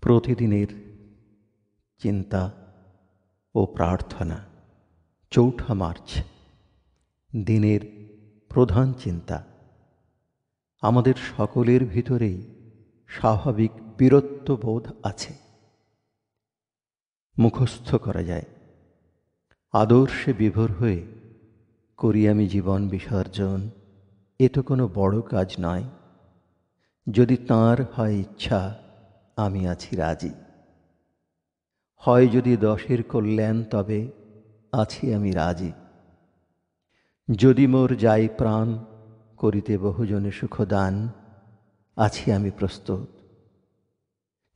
প্রতিদিনের চিন্তা ও প্রার্থনা। ৪ঠা মার্চ, দিনের প্রধান চিন্তা। আমাদের সকলের ভিতরেই স্বাভাবিক বীরত্ববোধ আছে, মুখস্থ করা যায়। আদর্শে বিভোর হয়ে করি আমি জীবন বিসর্জন, এ তো কোনো বড় কাজ নয়। যদি তাঁর হয় ইচ্ছা, আমি আছি রাজি। হয় যদি 10-এর কল্যাণ, তবে আছি আমি রাজি। যদি মোর যাই প্রাণ, করিতে বহুজনে সুখদান, আছি আমি প্রস্তুত।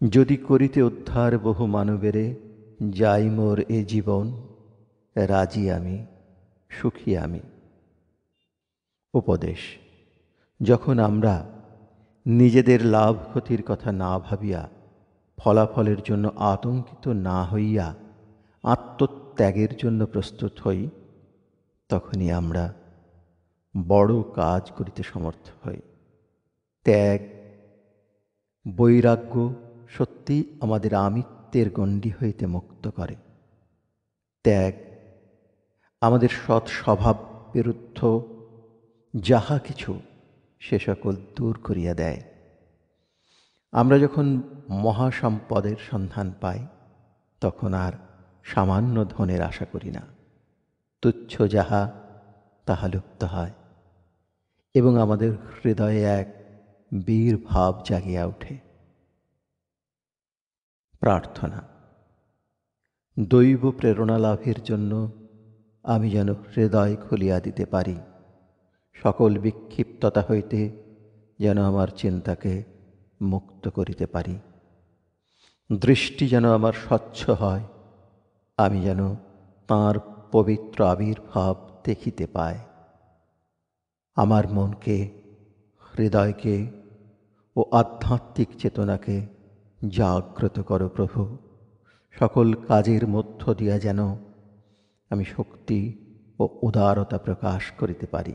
যদি করিতে উদ্ধার বহু মানবেরে, যাই মোর এ জীবন, রাজি আমি, সুখী আমি। উপদেশ: যখন আমরা নিজেদের লাভ ক্ষতির কথা না ভাবিয়া, ফলাফলের জন্য আতঙ্কিত না হইয়া আত্মত্যাগের জন্য প্রস্তুত হই, তখনই আমরা বড় কাজ করিতে সমর্থ হই। ত্যাগ, বৈরাগ্য সত্যিই আমাদের আমিত্বের গণ্ডি হইতে মুক্ত করে। ত্যাগ আমাদের সৎ স্বভাব বিরুদ্ধ যাহা কিছু, সে সকল দূর করিয়া দেয়। আমরা যখন মহাসম্পদের সন্ধান পাই, তখন আর সামান্য ধনের আশা করি না। তুচ্ছ যাহা, তাহা লুপ্ত হয় এবং আমাদের হৃদয়ে এক বীর ভাব জাগিয়া ওঠে। প্রার্থনা: দৈব প্রেরণা লাভের জন্য আমি যেন হৃদয় খুলিয়া দিতে পারি, সকল বিক্ষিপ্ততা হইতে যেন আমার চিন্তাকে মুক্ত করিতে পারি। দৃষ্টি যেন আমার স্বচ্ছ হয়, আমি যেন তাঁর পবিত্র আবির্ভাব দেখিতে পাই। আমার মনকে, হৃদয়কে ও আধ্যাত্মিক চেতনাকে জাগ্রত করো প্রভু। সকল কাজের মধ্য দিয়া যেন আমি শক্তি ও উদারতা প্রকাশ করিতে পারি।